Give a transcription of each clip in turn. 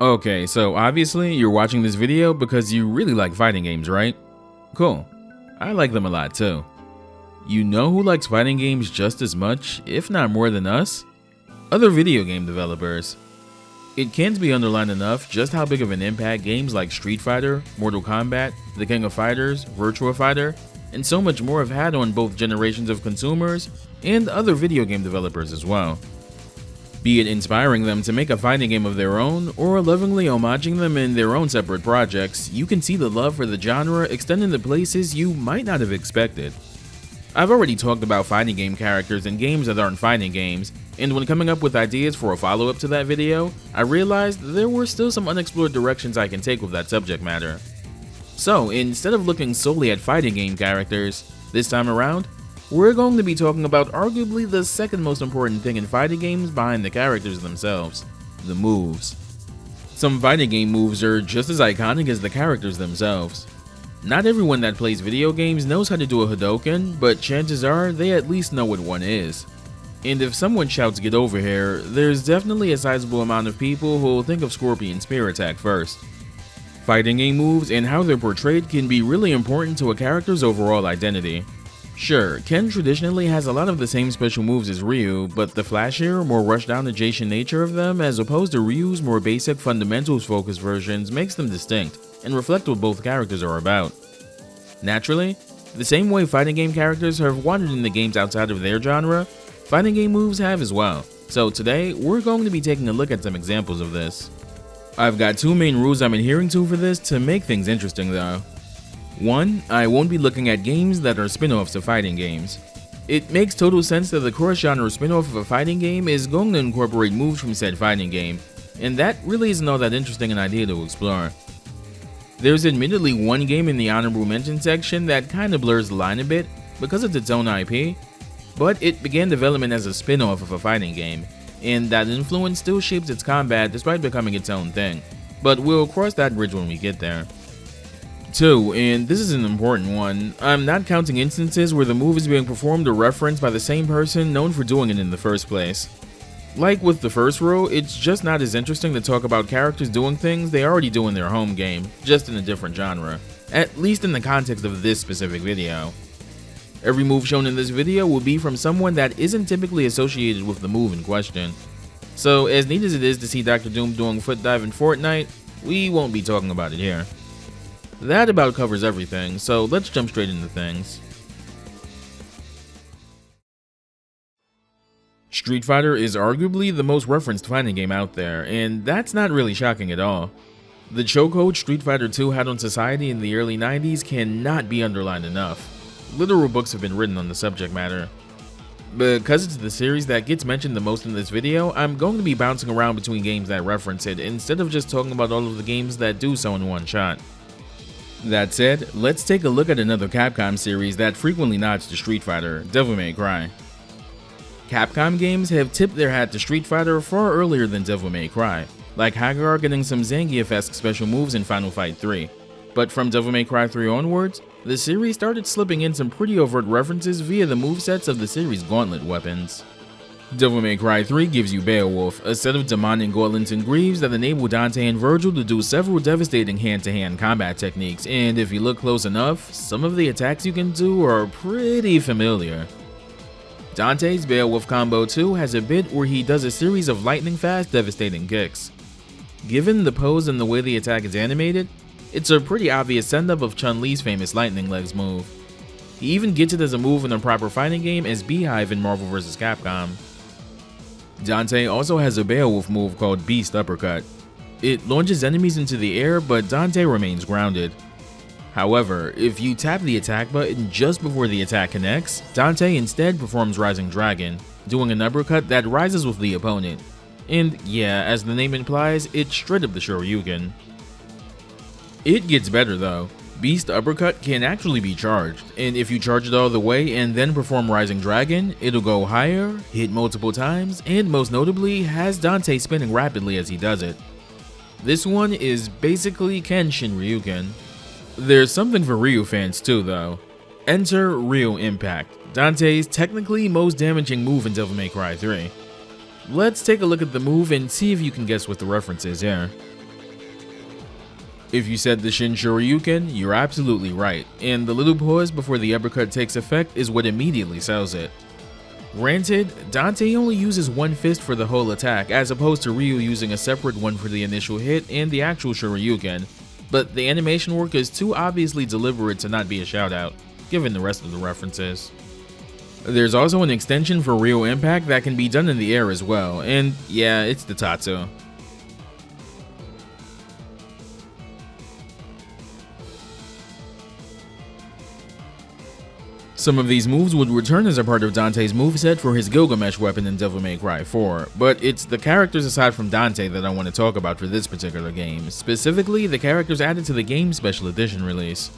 Okay, so obviously you're watching this video because you really like fighting games, right? Cool. I like them a lot too. You know who likes fighting games just as much, if not more than us? Other video game developers. It can't be underlined enough just how big of an impact games like Street Fighter, Mortal Kombat, The King of Fighters, Virtua Fighter, and so much more have had on both generations of consumers and other video game developers as well. Be it inspiring them to make a fighting game of their own, or lovingly homaging them in their own separate projects, you can see the love for the genre extending to places you might not have expected. I've already talked about fighting game characters in games that aren't fighting games, and when coming up with ideas for a follow-up to that video, I realized there were still some unexplored directions I can take with that subject matter. So, instead of looking solely at fighting game characters, this time around, we're going to be talking about arguably the second most important thing in fighting games behind the characters themselves, the moves. Some fighting game moves are just as iconic as the characters themselves. Not everyone that plays video games knows how to do a Hadouken, but chances are they at least know what one is. And if someone shouts "get over here," there's definitely a sizable amount of people who'll think of Scorpion Spear Attack first. Fighting game moves and how they're portrayed can be really important to a character's overall identity. Sure, Ken traditionally has a lot of the same special moves as Ryu, but the flashier, more rushed-down adjacent nature of them as opposed to Ryu's more basic fundamentals-focused versions makes them distinct and reflect what both characters are about. Naturally, the same way fighting game characters have wandered into games outside of their genre, fighting game moves have as well. So today, we're going to be taking a look at some examples of this. I've got two main rules I'm adhering to for this to make things interesting though. 1. I won't be looking at games that are spin-offs of fighting games. It makes total sense that the cross-genre spin-off of a fighting game is going to incorporate moves from said fighting game, and that really isn't all that interesting an idea to explore. There's admittedly one game in the honorable mention section that kinda blurs the line a bit because it's its own IP, but it began development as a spin-off of a fighting game, and that influence still shapes its combat despite becoming its own thing, but we'll cross that bridge when we get there. 2, and this is an important one, I'm not counting instances where the move is being performed or referenced by the same person known for doing it in the first place. Like with the first rule, it's just not as interesting to talk about characters doing things they already do in their home game, just in a different genre, at least in the context of this specific video. Every move shown in this video will be from someone that isn't typically associated with the move in question. So as neat as it is to see Dr. Doom doing foot dive in Fortnite, we won't be talking about it here. That about covers everything, so let's jump straight into things. Street Fighter is arguably the most referenced fighting game out there, and that's not really shocking at all. The chokehold Street Fighter 2 had on society in the early 90s cannot be underlined enough. Literal books have been written on the subject matter. Because it's the series that gets mentioned the most in this video, I'm going to be bouncing around between games that reference it instead of just talking about all of the games that do so in one shot. That said, let's take a look at another Capcom series that frequently nods to Street Fighter, Devil May Cry. Capcom games have tipped their hat to Street Fighter far earlier than Devil May Cry, like Hagar getting some Zangief-esque special moves in Final Fight 3. But from Devil May Cry 3 onwards, the series started slipping in some pretty overt references via the movesets of the series' gauntlet weapons. Devil May Cry 3 gives you Beowulf, a set of demonic gauntlets and greaves that enable Dante and Virgil to do several devastating hand-to-hand combat techniques, and if you look close enough, some of the attacks you can do are pretty familiar. Dante's Beowulf combo 2 has a bit where he does a series of lightning-fast, devastating kicks. Given the pose and the way the attack is animated, it's a pretty obvious send-up of Chun-Li's famous lightning legs move. He even gets it as a move in a proper fighting game as Beehive in Marvel vs. Capcom. Dante also has a Beowulf move called Beast Uppercut. It launches enemies into the air, but Dante remains grounded. However, if you tap the attack button just before the attack connects, Dante instead performs Rising Dragon, doing an uppercut that rises with the opponent. And yeah, as the name implies, it's straight up the Shoryuken. It gets better though. Beast Uppercut can actually be charged, and if you charge it all the way and then perform Rising Dragon, it'll go higher, hit multiple times, and most notably, has Dante spinning rapidly as he does it. This one is basically Kenshin Ryuken. There's something for Ryu fans too though. Enter Real Impact, Dante's technically most damaging move in Devil May Cry 3. Let's take a look at the move and see if you can guess what the reference is here. If you said the Shin Shoryuken, you're absolutely right, and the little pause before the uppercut takes effect is what immediately sells it. Granted, Dante only uses one fist for the whole attack as opposed to Ryu using a separate one for the initial hit and the actual Shoryuken, but the animation work is too obviously deliberate to not be a shout out, given the rest of the references. There's also an extension for real impact that can be done in the air as well, and yeah, it's the Tatsu. Some of these moves would return as a part of Dante's moveset for his Gilgamesh weapon in Devil May Cry 4, but it's the characters aside from Dante that I want to talk about for this particular game, specifically the characters added to the game's special edition release.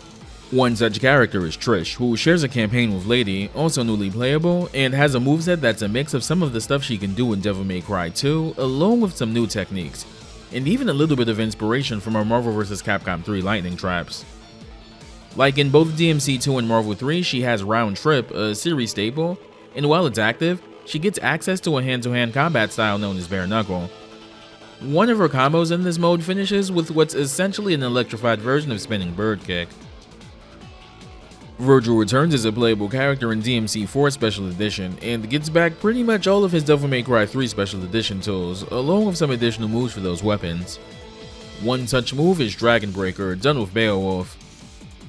One such character is Trish, who shares a campaign with Lady, also newly playable, and has a moveset that's a mix of some of the stuff she can do in Devil May Cry 2, along with some new techniques, and even a little bit of inspiration from our Marvel vs. Capcom 3 lightning traps. Like in both DMC2 and Marvel 3, she has Round Trip, a series staple, and while it's active, she gets access to a hand-to-hand combat style known as Bare Knuckle. One of her combos in this mode finishes with what's essentially an electrified version of Spinning Bird Kick. Virgil returns as a playable character in DMC4 Special Edition, and gets back pretty much all of his Devil May Cry 3 Special Edition tools, along with some additional moves for those weapons. One such move is Dragon Breaker, done with Beowulf.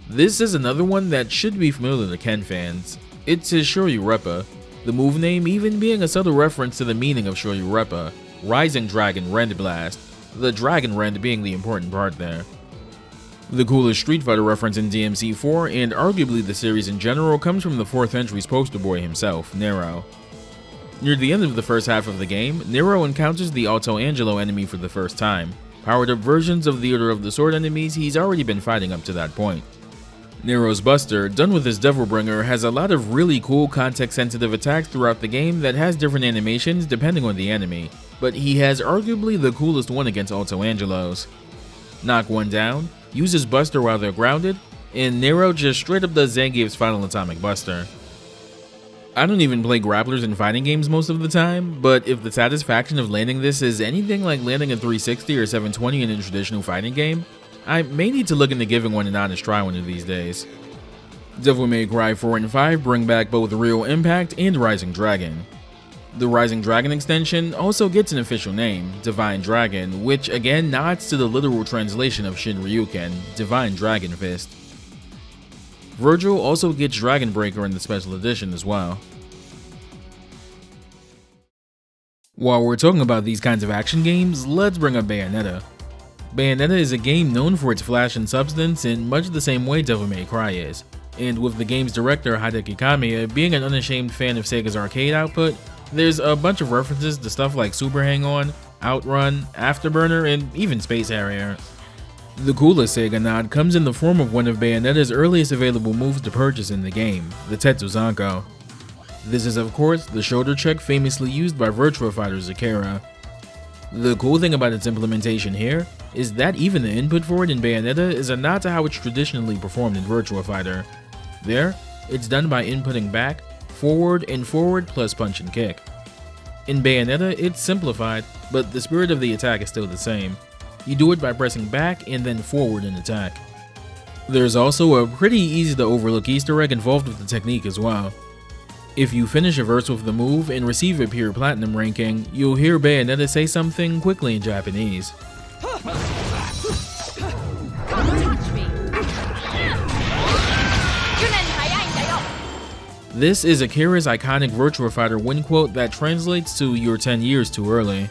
This is another one that should be familiar to Ken fans. It's his Shoryurepa, the move name even being a subtle reference to the meaning of Shoryurepa, Rising Dragon Rend Blast, the Dragon Rend being the important part there. The coolest Street Fighter reference in DMC4, and arguably the series in general, comes from the 4th entry's poster boy himself, Nero. Near the end of the first half of the game, Nero encounters the Alto Angelo enemy for the first time, powered up versions of the Order of the Sword enemies he's already been fighting up to that point. Nero's Buster, done with his Devilbringer, has a lot of really cool context-sensitive attacks throughout the game that has different animations depending on the enemy, but he has arguably the coolest one against Alto Angelos. Knock one down, uses Buster while they're grounded, and Nero just straight up does Zangief's final Atomic Buster. I don't even play grapplers in fighting games most of the time, but if the satisfaction of landing this is anything like landing a 360 or 720 in a traditional fighting game, I may need to look into giving one an honest try one of these days. Devil May Cry 4 and 5 bring back both Real Impact and Rising Dragon. The Rising Dragon extension also gets an official name, Divine Dragon, which again nods to the literal translation of Shin Ryuken, Divine Dragon Fist. Virgil also gets Dragon Breaker in the special edition as well. While we're talking about these kinds of action games, let's bring up Bayonetta. Bayonetta is a game known for its flash and substance in much the same way Devil May Cry is, and with the game's director Hideki Kamiya being an unashamed fan of Sega's arcade output, there's a bunch of references to stuff like Super Hang-On, Outrun, Afterburner, and even Space Harrier. The coolest Sega nod comes in the form of one of Bayonetta's earliest available moves to purchase in the game, the Tetsuzanko. This is of course the shoulder check famously used by Virtua Fighter's Akira. The cool thing about its implementation here is that even the input for it in Bayonetta is a nod to how it's traditionally performed in Virtua Fighter. There, it's done by inputting back, forward, and forward plus punch and kick. In Bayonetta, it's simplified, but the spirit of the attack is still the same. You do it by pressing back and then forward in attack. There's also a pretty easy to overlook Easter egg involved with the technique as well. If you finish a verse with the move and receive a pure platinum ranking, you'll hear Bayonetta say something quickly in Japanese. This is Akira's iconic Virtua Fighter win quote that translates to "You're 10 years too early."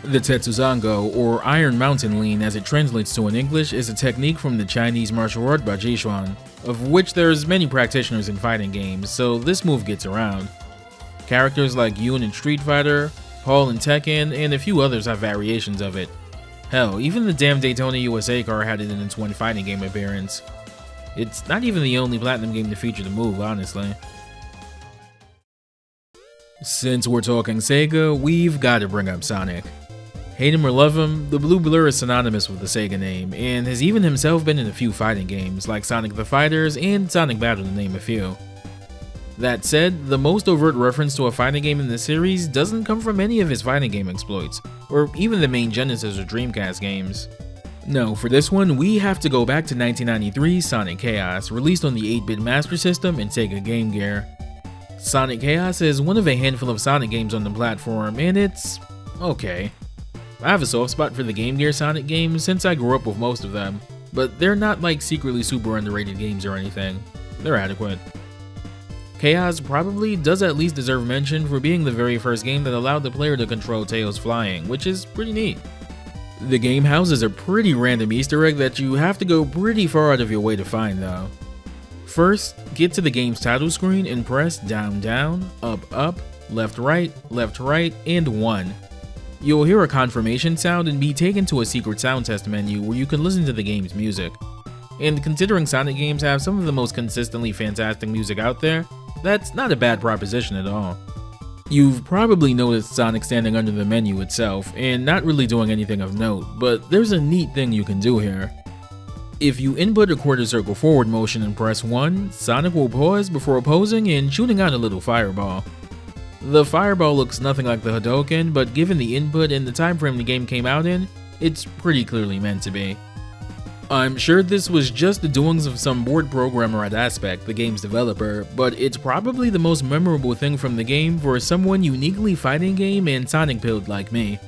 The Tetsuzango, or Iron Mountain Lean as it translates to in English, is a technique from the Chinese martial art Bajishuan, of which there's many practitioners in fighting games, so this move gets around. Characters like Yoon in Street Fighter, Paul in Tekken, and a few others have variations of it. Hell, even the damn Daytona USA car had it in its one fighting game appearance. It's not even the only Platinum game to feature the move, honestly. Since we're talking Sega, we've got to bring up Sonic. Hate him or love him, the blue blur is synonymous with the Sega name, and has even himself been in a few fighting games like Sonic the Fighters and Sonic Battle to name a few. That said, the most overt reference to a fighting game in the series doesn't come from any of his fighting game exploits, or even the main Genesis or Dreamcast games. No, for this one, we have to go back to 1993's Sonic Chaos, released on the 8-bit Master System and Sega Game Gear. Sonic Chaos is one of a handful of Sonic games on the platform, and it's okay. I have a soft spot for the Game Gear Sonic games since I grew up with most of them, but they're not like secretly super underrated games or anything. They're adequate. Chaos probably does at least deserve mention for being the very first game that allowed the player to control Tails flying, which is pretty neat. The game houses a pretty random Easter egg that you have to go pretty far out of your way to find though. First, get to the game's title screen and press down down, up up, left right, and 1. You'll hear a confirmation sound and be taken to a secret sound test menu where you can listen to the game's music. And considering Sonic games have some of the most consistently fantastic music out there, that's not a bad proposition at all. You've probably noticed Sonic standing under the menu itself and not really doing anything of note, but there's a neat thing you can do here. If you input a quarter circle forward motion and press 1, Sonic will pause before posing and shooting out a little fireball. The fireball looks nothing like the Hadouken, but given the input and the time frame the game came out in, it's pretty clearly meant to be. I'm sure this was just the doings of some board programmer at Aspect, the game's developer, but it's probably the most memorable thing from the game for someone uniquely fighting game and Sonic pilled like me.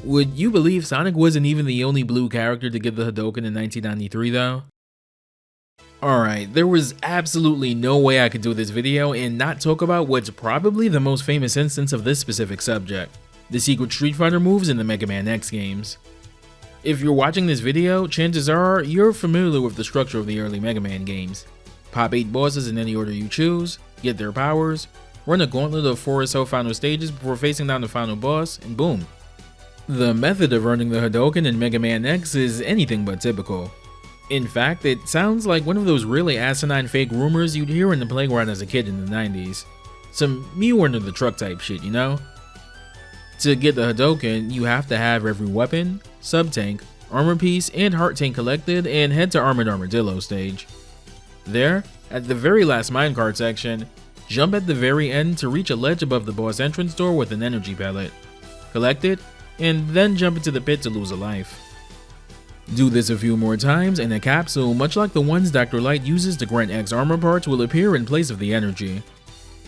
Would you believe Sonic wasn't even the only blue character to get the Hadouken in 1993 though? Alright, there was absolutely no way I could do this video and not talk about what's probably the most famous instance of this specific subject, the secret Street Fighter moves in the Mega Man X games. If you're watching this video, chances are you're familiar with the structure of the early Mega Man games. Pop 8 bosses in any order you choose, get their powers, run a gauntlet of 4 or so final stages before facing down the final boss, and boom. The method of earning the Hadouken in Mega Man X is anything but typical. In fact, it sounds like one of those really asinine fake rumors you'd hear in the playground as a kid in the 90s. Some me under the truck type shit, you know? To get the Hadouken, you have to have every weapon, sub-tank, armor piece, and heart tank collected and head to Armored Armadillo stage. There, at the very last minecart section, jump at the very end to reach a ledge above the boss entrance door with an energy pellet. Collect it, and then jump into the pit to lose a life. Do this a few more times and a capsule much like the ones Dr. Light uses to grant X armor parts will appear in place of the energy.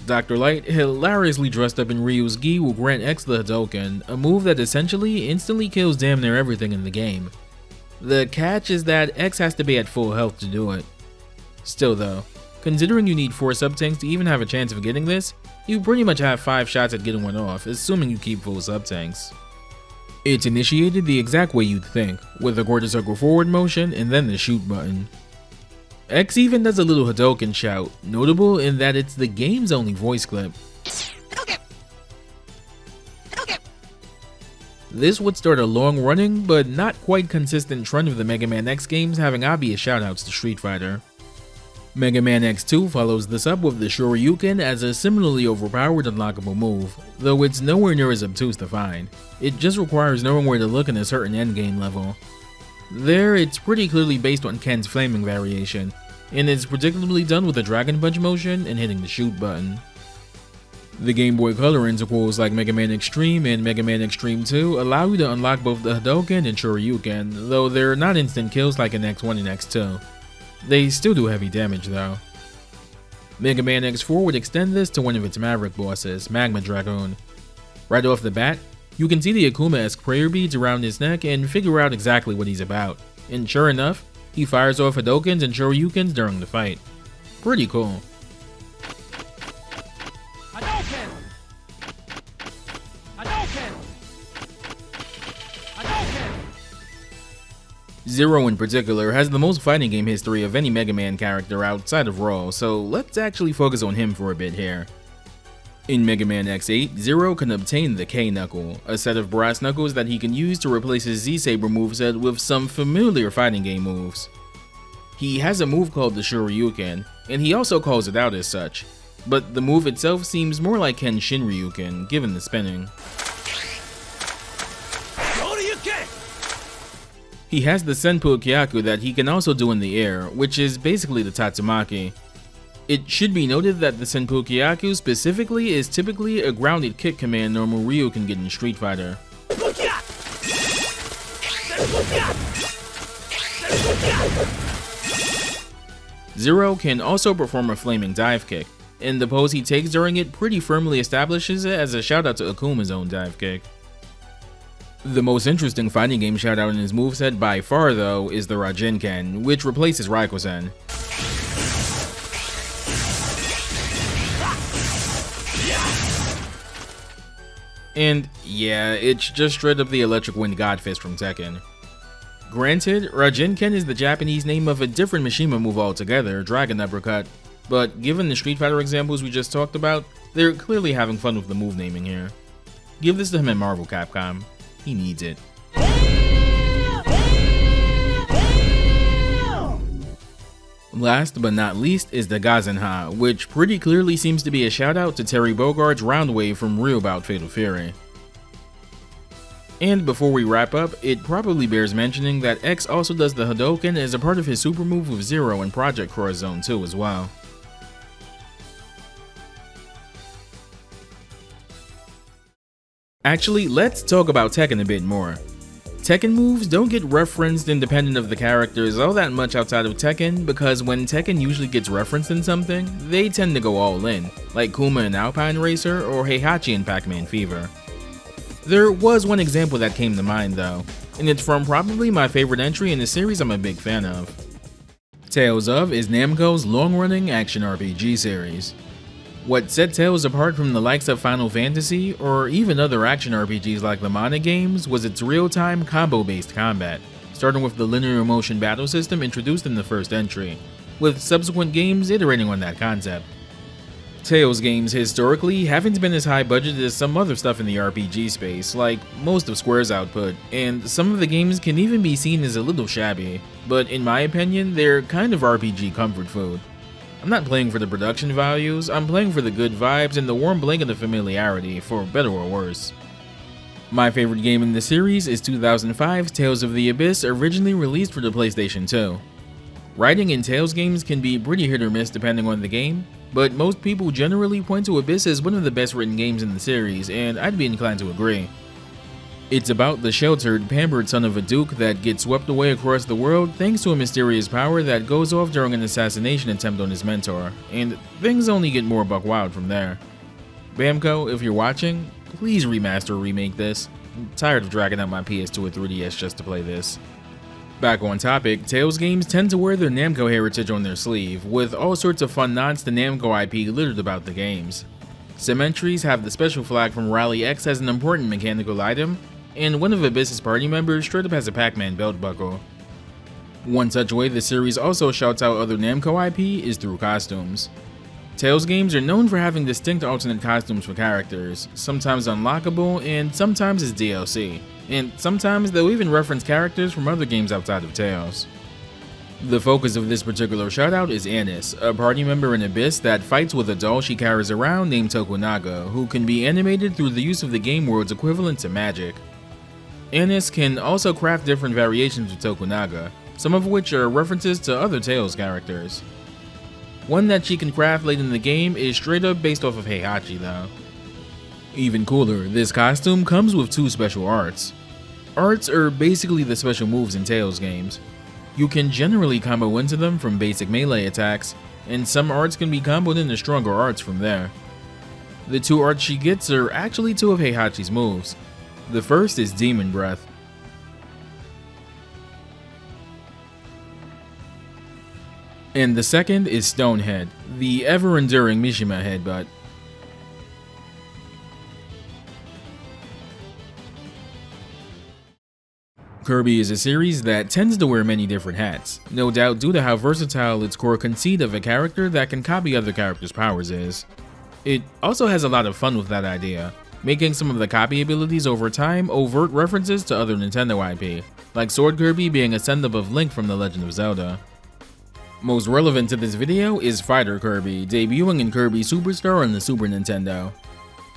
Dr. Light, hilariously dressed up in Ryu's gi, will grant X the Hadouken, a move that essentially instantly kills damn near everything in the game. The catch is that X has to be at full health to do it. Still though, considering you need 4 sub-tanks to even have a chance of getting this, you pretty much have 5 shots at getting one off, assuming you keep full sub-tanks. It's initiated the exact way you'd think, with a quarter circle forward motion and then the shoot button. X even does a little Hadouken shout, notable in that it's the game's only voice clip. This would start a long-running, but not quite consistent trend of the Mega Man X games having obvious shoutouts to Street Fighter. Mega Man X2 follows this up with the Shoryuken as a similarly overpowered unlockable move, though it's nowhere near as obtuse to find. It just requires knowing where to look in a certain endgame level. There, it's pretty clearly based on Ken's flaming variation, and it's predictably done with a Dragon Punch motion and hitting the shoot button. The Game Boy Color interquels like Mega Man Extreme and Mega Man Extreme 2 allow you to unlock both the Hadouken and Shoryuken, though they're not instant kills like in X1 and X2. They still do heavy damage though. Mega Man X4 would extend this to one of its Maverick bosses, Magma Dragoon. Right off the bat, you can see the Akuma-esque prayer beads around his neck and figure out exactly what he's about, and sure enough, he fires off Hadoukens and Shoryukens during the fight. Pretty cool. Hadouken! Hadouken! Hadouken! Zero in particular has the most fighting game history of any Mega Man character outside of Raw, so let's actually focus on him for a bit here. In Mega Man X8, Zero can obtain the K-Knuckle, a set of brass knuckles that he can use to replace his Z-Saber moveset with some familiar fighting game moves. He has a move called the Shoryuken, and he also calls it out as such, but the move itself seems more like Ken's Shinryuken, given the spinning. He has the Senpu Kyaku that he can also do in the air, which is basically the Tatsumaki. It should be noted that the Senpu Kyaku specifically is typically a grounded kick command normal Ryu can get in Street Fighter. Zero can also perform a flaming dive kick, and the pose he takes during it pretty firmly establishes it as a shoutout to Akuma's own dive kick. The most interesting fighting game shoutout in his moveset by far though is the Raijinken, which replaces Raikusen. And yeah, it's just straight up the Electric Wind God Fist from Tekken. Granted, Raijinken is the Japanese name of a different Mishima move altogether, Dragon Uppercut, but given the Street Fighter examples we just talked about, they're clearly having fun with the move naming here. Give this to him at Marvel Capcom. He needs it. Last but not least is the Gazenha, which pretty clearly seems to be a shoutout to Terry Bogart's round wave from Real Bout Fatal Fury. And before we wrap up, it probably bears mentioning that X also does the Hadoken as a part of his super move with Zero in Project Cross Zone 2 as well. Actually, let's talk about Tekken a bit more. Tekken moves don't get referenced independent of the characters all that much outside of Tekken because when Tekken usually gets referenced in something, they tend to go all in, like Kuma in Alpine Racer or Heihachi in Pac-Man Fever. There was one example that came to mind though, and it's from probably my favorite entry in the series I'm a big fan of. Tales of is Namco's long-running action RPG series. What set Tales apart from the likes of Final Fantasy, or even other action RPGs like the Mana games, was its real-time combo-based combat, starting with the linear motion battle system introduced in the first entry, with subsequent games iterating on that concept. Tales games historically haven't been as high budgeted as some other stuff in the RPG space, like most of Square's output, and some of the games can even be seen as a little shabby, but in my opinion, they're kind of RPG comfort food. I'm not playing for the production values, I'm playing for the good vibes and the warm blanket of familiarity, for better or worse. My favorite game in the series is 2005's Tales of the Abyss, originally released for the PlayStation 2. Writing in Tales games can be pretty hit or miss depending on the game, but most people generally point to Abyss as one of the best written games in the series, and I'd be inclined to agree. It's about the sheltered, pampered son of a duke that gets swept away across the world thanks to a mysterious power that goes off during an assassination attempt on his mentor, and things only get more buck wild from there. Bamco, if you're watching, please remaster or remake this. I'm tired of dragging out my PS2 or 3DS just to play this. Back on topic, Tales games tend to wear their Namco heritage on their sleeve, with all sorts of fun nods to Namco IP littered about the games. Some entries have the special flag from Rally X as an important mechanical item, and one of Abyss's party members straight up has a Pac-Man belt buckle. One such way the series also shouts out other Namco IP is through costumes. Tales games are known for having distinct alternate costumes for characters, sometimes unlockable and sometimes as DLC, and sometimes they'll even reference characters from other games outside of Tales. The focus of this particular shoutout is Anis, a party member in Abyss that fights with a doll she carries around named Tokunaga, who can be animated through the use of the game world's equivalent to magic. Anis can also craft different variations of Tokunaga, some of which are references to other Tales characters. One that she can craft late in the game is straight up based off of Heihachi though. Even cooler, this costume comes with two special arts. Arts are basically the special moves in Tales games. You can generally combo into them from basic melee attacks, and some arts can be comboed into stronger arts from there. The two arts she gets are actually two of Heihachi's moves. The first is Demon Breath. And the second is Stonehead, the ever-enduring Mishima headbutt. Kirby is a series that tends to wear many different hats, no doubt due to how versatile its core conceit of a character that can copy other characters' powers is. It also has a lot of fun with that idea, making some of the copy abilities over time overt references to other Nintendo IP, like Sword Kirby being a send-up of Link from The Legend of Zelda. Most relevant to this video is Fighter Kirby, debuting in Kirby Superstar on the Super Nintendo.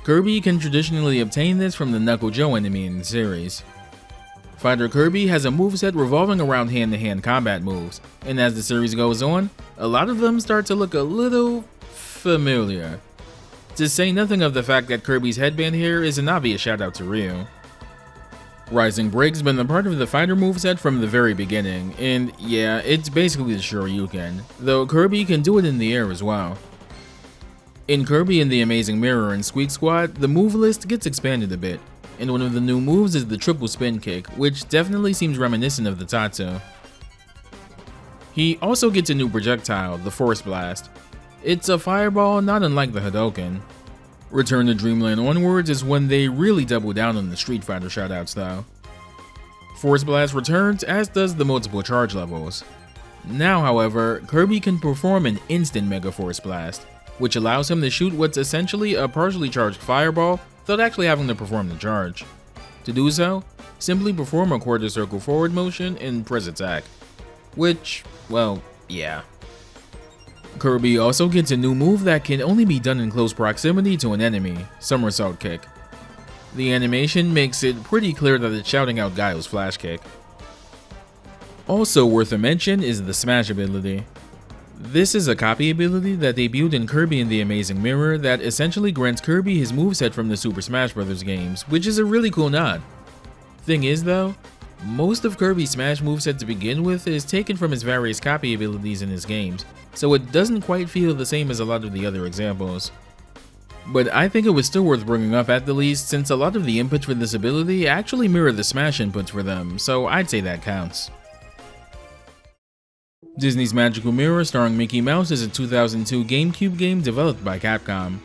Kirby can traditionally obtain this from the Knuckle Joe enemy in the series. Fighter Kirby has a moveset revolving around hand-to-hand combat moves, and as the series goes on, a lot of them start to look a little familiar. To say nothing of the fact that Kirby's headband here is an obvious shout out to Ryu. Rising Break's been a part of the fighter moveset from the very beginning, and yeah, it's basically the Shoryuken, though Kirby can do it in the air as well. In Kirby and the Amazing Mirror and Squeak Squad, the move list gets expanded a bit, and one of the new moves is the triple spin kick, which definitely seems reminiscent of the Tatsu. He also gets a new projectile, the Force Blast. It's a fireball not unlike the Hadouken. Return to Dreamland onwards is when they really double down on the Street Fighter shoutouts though. Force Blast returns, as does the multiple charge levels. Now however, Kirby can perform an instant Mega Force Blast, which allows him to shoot what's essentially a partially charged fireball without actually having to perform the charge. To do so, simply perform a quarter circle forward motion and press attack. Which, well, yeah. Kirby also gets a new move that can only be done in close proximity to an enemy, Somersault Kick. The animation makes it pretty clear that it's shouting out Guile's Flash Kick. Also worth a mention is the Smash ability. This is a copy ability that debuted in Kirby and the Amazing Mirror that essentially grants Kirby his moveset from the Super Smash Bros. Games, which is a really cool nod. Thing is though, most of Kirby's Smash moveset to begin with is taken from his various copy abilities in his games, so it doesn't quite feel the same as a lot of the other examples. But I think it was still worth bringing up at the least, since a lot of the inputs for this ability actually mirror the Smash inputs for them, so I'd say that counts. Disney's Magical Mirror starring Mickey Mouse is a 2002 GameCube game developed by Capcom.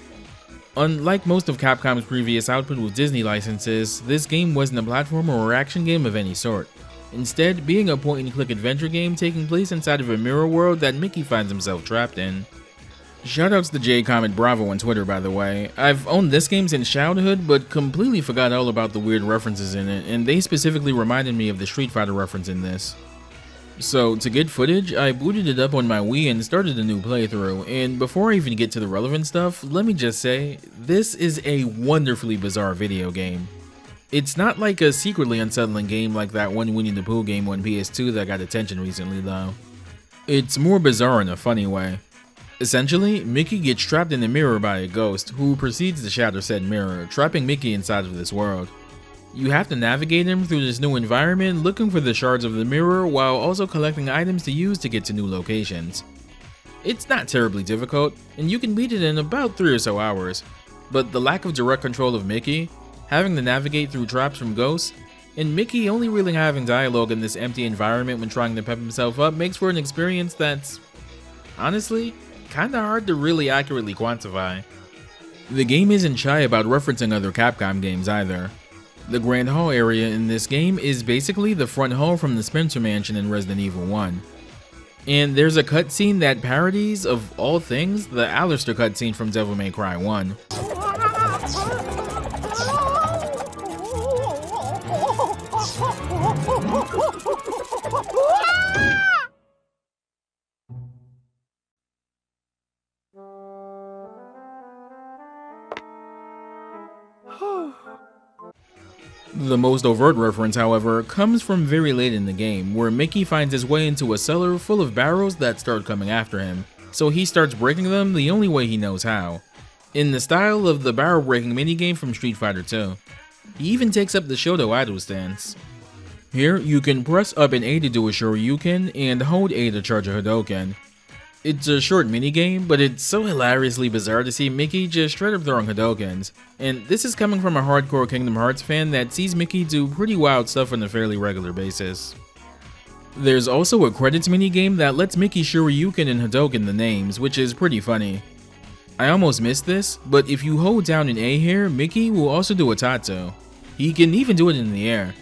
Unlike most of Capcom's previous output with Disney licenses, this game wasn't a platformer or action game of any sort, instead being a point-and-click adventure game taking place inside of a mirror world that Mickey finds himself trapped in. Shoutouts to JaeAIK Bravo on Twitter by the way. I've owned this game since childhood, but completely forgot all about the weird references in it, and they specifically reminded me of the Street Fighter reference in this. So to get footage, I booted it up on my Wii and started a new playthrough, and before I even get to the relevant stuff, let me just say, this is a wonderfully bizarre video game. It's not like a secretly unsettling game like that one Winnie the Pooh game on PS2 that got attention recently though. It's more bizarre in a funny way. Essentially, Mickey gets trapped in a mirror by a ghost, who proceeds to shatter said mirror, trapping Mickey inside of this world. You have to navigate him through this new environment, looking for the shards of the mirror while also collecting items to use to get to new locations. It's not terribly difficult, and you can beat it in about 3 or so hours, but the lack of direct control of Mickey, having to navigate through traps from ghosts, and Mickey only really having dialogue in this empty environment when trying to pep himself up makes for an experience that's, honestly, kinda hard to really accurately quantify. The game isn't shy about referencing other Capcom games either. The Grand Hall area in this game is basically the front hall from the Spencer Mansion in Resident Evil 1. And there's a cutscene that parodies, of all things, the Alistair cutscene from Devil May Cry 1. The most overt reference, however, comes from very late in the game, where Mickey finds his way into a cellar full of barrels that start coming after him, so he starts breaking them the only way he knows how, in the style of the barrel breaking minigame from Street Fighter 2. He even takes up the Shoto idol stance. Here, you can press up and A to do a Shoryuken, and hold A to charge a Hadouken. It's a short minigame, but it's so hilariously bizarre to see Mickey just straight up throwing Hadoukens, and this is coming from a hardcore Kingdom Hearts fan that sees Mickey do pretty wild stuff on a fairly regular basis. There's also a credits minigame that lets Mickey Shoryuken and Hadouken the names, which is pretty funny. I almost missed this, but if you hold down an A here, Mickey will also do a Tatsu. He can even do it in the air.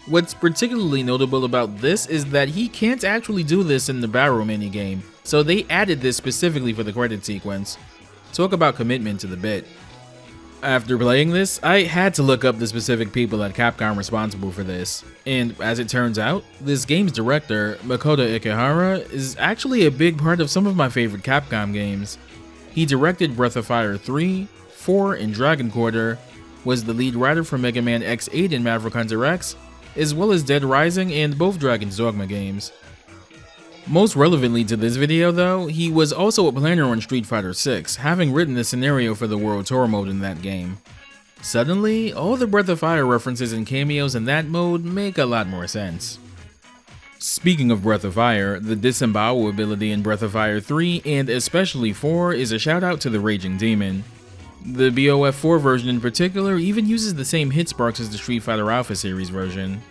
What's particularly notable about this is that he can't actually do this in the barrel minigame, so they added this specifically for the credit sequence. Talk about commitment to the bit. After playing this, I had to look up the specific people at Capcom responsible for this, and as it turns out, this game's director, Makoto Ikehara, is actually a big part of some of my favorite Capcom games. He directed Breath of Fire 3, 4, and Dragon Quarter, was the lead writer for Mega Man X8 and Maverick Hunter X, as well as Dead Rising and both Dragon's Dogma games. Most relevantly to this video though, he was also a planner on Street Fighter 6, having written the scenario for the World Tour mode in that game. Suddenly, all the Breath of Fire references and cameos in that mode make a lot more sense. Speaking of Breath of Fire, the Disembowel ability in Breath of Fire 3 and especially 4 is a shout out to the Raging Demon. The BOF 4 version in particular even uses the same hit sparks as the Street Fighter Alpha series version.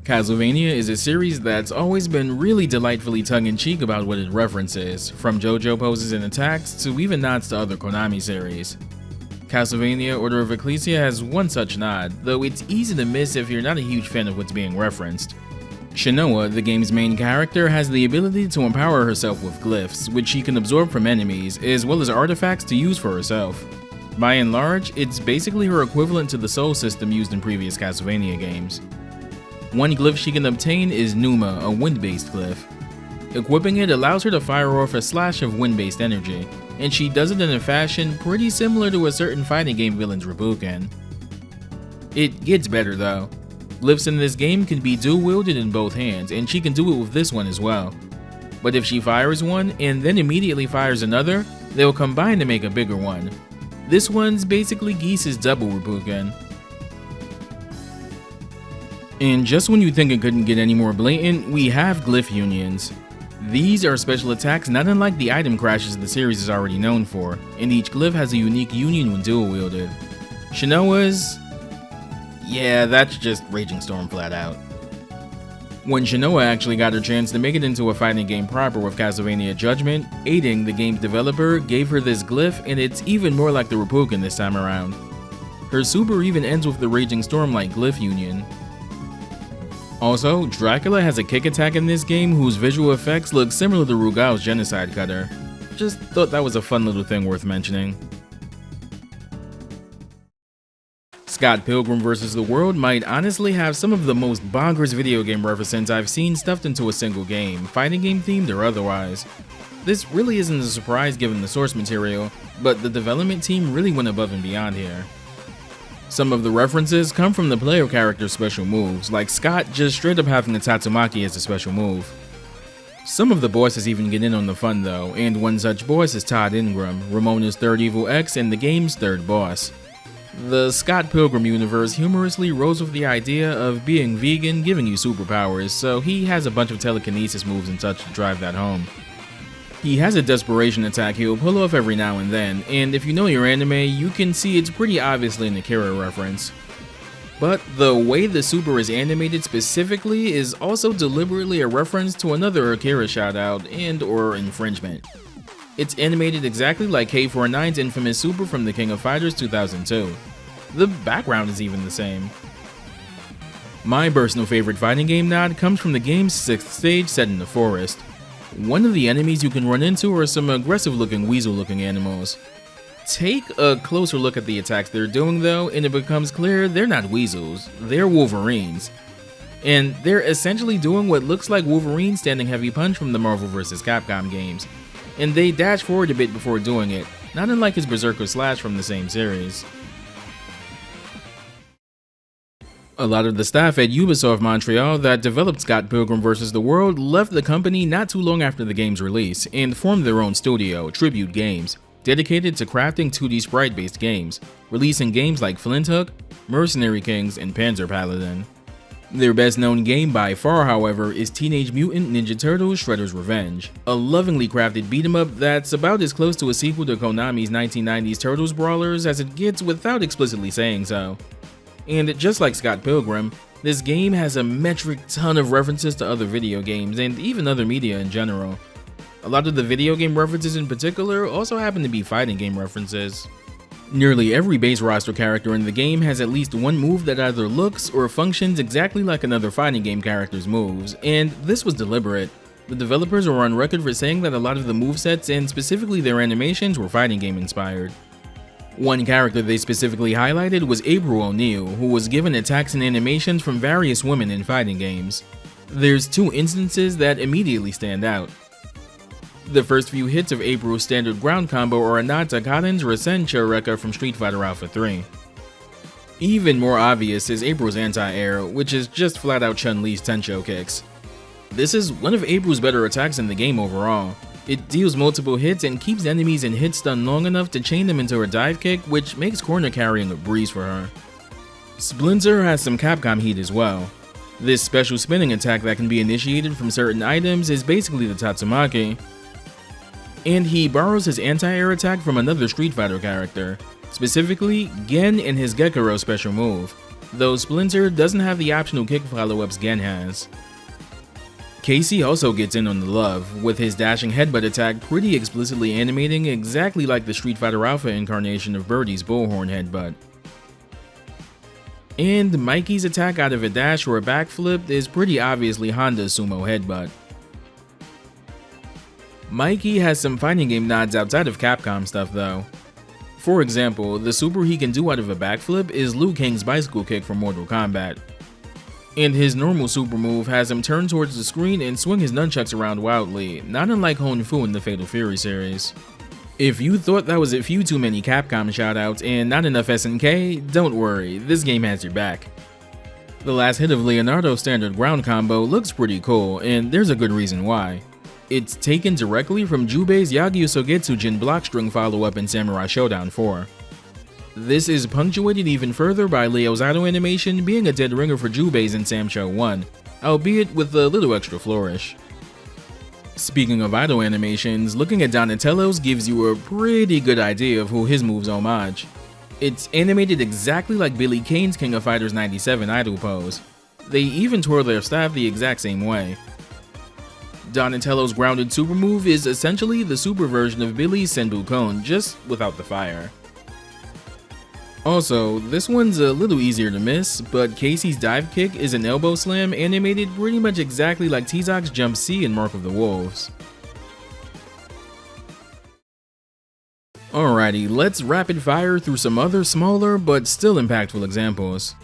Castlevania is a series that's always been really delightfully tongue-in-cheek about what it references, from JoJo poses and attacks to even nods to other Konami series. Castlevania Order of Ecclesia has one such nod, though it's easy to miss if you're not a huge fan of what's being referenced. Shinoa, the game's main character, has the ability to empower herself with glyphs, which she can absorb from enemies, as well as artifacts to use for herself. By and large, it's basically her equivalent to the soul system used in previous Castlevania games. One glyph she can obtain is Numa, a wind-based glyph. Equipping it allows her to fire off a slash of wind-based energy, and she does it in a fashion pretty similar to a certain fighting game villain's Rabuken. It gets better though. Glyphs in this game can be dual-wielded in both hands, and she can do it with this one as well. But if she fires one and then immediately fires another, they'll combine to make a bigger one. This one's basically Geese's double Rabuken. And just when you think it couldn't get any more blatant, we have glyph unions. These are special attacks not unlike the item crashes the series is already known for, and each glyph has a unique union when dual wielded. Shinoa's... yeah, that's just Raging Storm flat out. When Shinoa actually got her chance to make it into a fighting game proper with Castlevania Judgment, Aiding, the game's developer, gave her this glyph, and it's even more like the Rabuken this time around. Her super even ends with the Raging Storm-like glyph union. Also, Dracula has a kick attack in this game whose visual effects look similar to Rugal's Genocide Cutter. Just thought that was a fun little thing worth mentioning. Scott Pilgrim vs. the World might honestly have some of the most bonkers video game references I've seen stuffed into a single game, fighting game themed or otherwise. This really isn't a surprise given the source material, but the development team really went above and beyond here. Some of the references come from the player character's special moves, like Scott just straight up having the Tatsumaki as a special move. Some of the bosses even get in on the fun though, and one such boss is Todd Ingram, Ramona's third evil ex and the game's third boss. The Scott Pilgrim universe humorously rose with the idea of being vegan giving you superpowers, so he has a bunch of telekinesis moves and such to drive that home. He has a desperation attack he'll pull off every now and then, and if you know your anime, you can see it's pretty obviously an Akira reference. But the way the super is animated specifically is also deliberately a reference to another Akira shoutout and or infringement. It's animated exactly like K49's infamous super from The King of Fighters 2002. The background is even the same. My personal favorite fighting game nod comes from the game's 6th stage set in the forest. One of the enemies you can run into are some aggressive looking weasel looking animals. Take a closer look at the attacks they're doing though, and it becomes clear they're not weasels, they're Wolverines. And they're essentially doing what looks like Wolverine's standing heavy punch from the Marvel vs. Capcom games. And they dash forward a bit before doing it, not unlike his Berserker Slash from the same series. A lot of the staff at Ubisoft Montreal that developed Scott Pilgrim vs. the World left the company not too long after the game's release and formed their own studio, Tribute Games, dedicated to crafting 2D sprite-based games, releasing games like Flint Hook, Mercenary Kings, and Panzer Paladin. Their best known game by far, however, is Teenage Mutant Ninja Turtles Shredder's Revenge, a lovingly crafted beat-em-up that's about as close to a sequel to Konami's 1990s Turtles brawlers as it gets without explicitly saying so. And just like Scott Pilgrim, this game has a metric ton of references to other video games and even other media in general. A lot of the video game references in particular also happen to be fighting game references. Nearly every base roster character in the game has at least one move that either looks or functions exactly like another fighting game character's moves, and this was deliberate. The developers are on record for saying that a lot of the movesets and specifically their animations were fighting game inspired. One character they specifically highlighted was April O'Neil, who was given attacks and animations from various women in fighting games. There's two instances that immediately stand out. The first few hits of April's standard ground combo are a nod to Kaden's Rasen Chureka from Street Fighter Alpha 3. Even more obvious is April's anti-air, which is just flat out Chun-Li's Tencho kicks. This is one of April's better attacks in the game overall. It deals multiple hits and keeps enemies in hit stun long enough to chain them into her dive kick, which makes corner carrying a breeze for her. Splinter has some Capcom heat as well. This special spinning attack that can be initiated from certain items is basically the Tatsumaki. And he borrows his anti-air attack from another Street Fighter character, specifically Gen and his Gekiro special move, though Splinter doesn't have the optional kick follow-ups Gen has. Casey also gets in on the love, with his dashing headbutt attack pretty explicitly animating exactly like the Street Fighter Alpha incarnation of Birdie's bullhorn headbutt. And Mikey's attack out of a dash or a backflip is pretty obviously Honda's sumo headbutt. Mikey has some fighting game nods outside of Capcom stuff though. For example, the super he can do out of a backflip is Liu Kang's bicycle kick from Mortal Kombat. And his normal super move has him turn towards the screen and swing his nunchucks around wildly, not unlike Hon Fu in the Fatal Fury series. If you thought that was a few too many Capcom shoutouts and not enough SNK, don't worry, this game has your back. The last hit of Leonardo's standard ground combo looks pretty cool, and there's a good reason why. It's taken directly from Jubei's Yagyu Sogetsujin block string follow-up in Samurai Showdown 4. This is punctuated even further by Leo's auto animation being a dead ringer for Jubei's in Sam Show 1, albeit with a little extra flourish. Speaking of idol animations, looking at Donatello's gives you a pretty good idea of who his moves homage. It's animated exactly like Billy Kane's King of Fighters 97 idol pose. They even twirl their staff the exact same way. Donatello's grounded super move is essentially the super version of Billy's Senbu Kon, just without the fire. Also, this one's a little easier to miss, but Casey's dive kick is an elbow slam animated pretty much exactly like Tizok's Jump C in Mark of the Wolves. Alrighty, let's rapid fire through some other smaller but still impactful examples.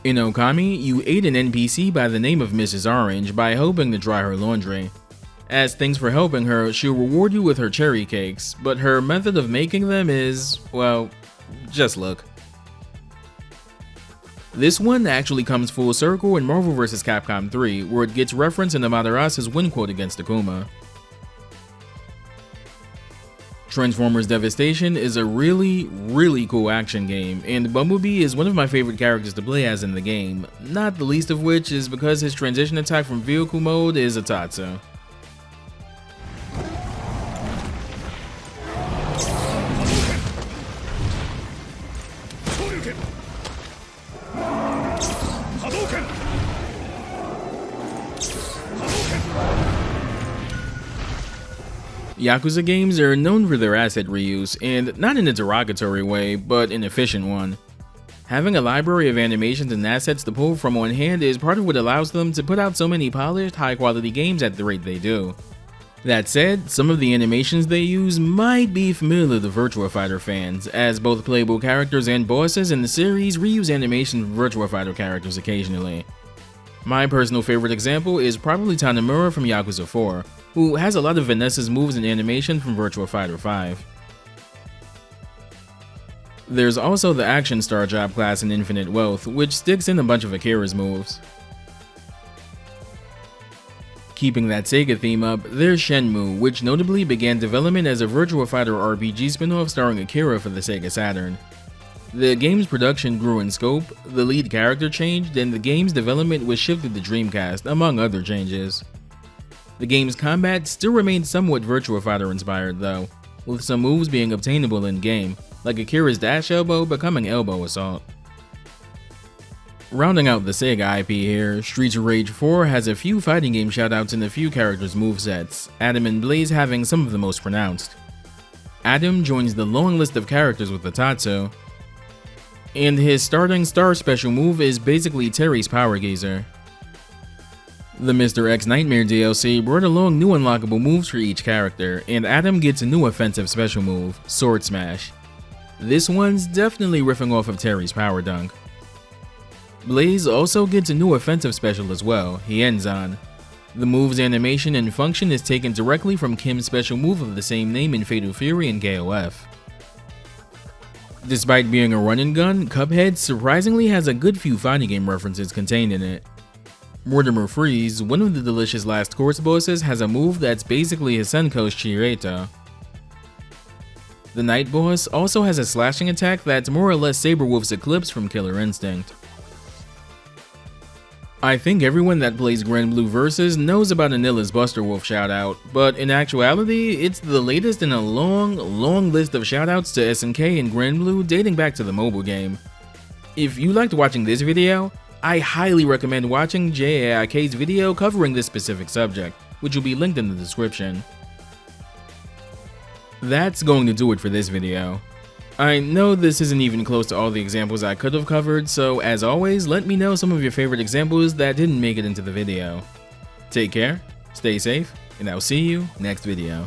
In Okami, you aid an NPC by the name of Mrs. Orange by helping to dry her laundry. As thanks for helping her, she'll reward you with her cherry cakes, but her method of making them is, well, just look. This one actually comes full circle in Marvel vs. Capcom 3, where it gets reference in Amaterasu's win quote against Akuma. Transformers Devastation is a really cool action game, and Bumblebee is one of my favorite characters to play as in the game, not the least of which is because his transition attack from vehicle mode is a Tatsu. Yakuza games are known for their asset reuse, and not in a derogatory way, but an efficient one. Having a library of animations and assets to pull from on hand is part of what allows them to put out so many polished, high-quality games at the rate they do. That said, some of the animations they use might be familiar to Virtua Fighter fans, as both playable characters and bosses in the series reuse animations from Virtua Fighter characters occasionally. My personal favorite example is probably Tanemura from Yakuza 4, who has a lot of Vanessa's moves and animation from Virtua Fighter 5. There's also the Action Star job class in Infinite Wealth, which sticks in a bunch of Akira's moves. Keeping that Sega theme up, there's Shenmue, which notably began development as a Virtua Fighter RPG spin-off starring Akira for the Sega Saturn. The game's production grew in scope, the lead character changed, and the game's development was shifted to Dreamcast, among other changes. The game's combat still remains somewhat Virtua Fighter inspired though, with some moves being obtainable in-game, like Akira's dash elbow becoming elbow assault. Rounding out the Sega IP here, Streets of Rage 4 has a few fighting game shoutouts in a few characters' movesets, Adam and Blaze having some of the most pronounced. Adam joins the long list of characters with the Tatsu, and his starting star special move is basically Terry's Power Geyser. The Mr. X Nightmare DLC brought along new unlockable moves for each character, and Adam gets a new offensive special move, Sword Smash. This one's definitely riffing off of Terry's Power Dunk. Blaze also gets a new offensive special as well, Hienzan. The move's animation and function is taken directly from Kim's special move of the same name in Fatal Fury and KOF. Despite being a run and gun, Cuphead surprisingly has a good few fighting game references contained in it. Mortimer Freeze, one of the delicious last course bosses, has a move that's basically his Senko's Chiireta. The Night Boss also has a slashing attack that's more or less Saberwolf's Eclipse from Killer Instinct. I think everyone that plays Granblue Versus knows about Anila's Buster Wolf shoutout, but in actuality, it's the latest in a long list of shoutouts to SNK and Granblue dating back to the mobile game. If you liked watching this video, I highly recommend watching JaeAIK's video covering this specific subject, which will be linked in the description. That's going to do it for this video. I know this isn't even close to all the examples I could have covered, so as always, let me know some of your favorite examples that didn't make it into the video. Take care, stay safe, and I'll see you next video.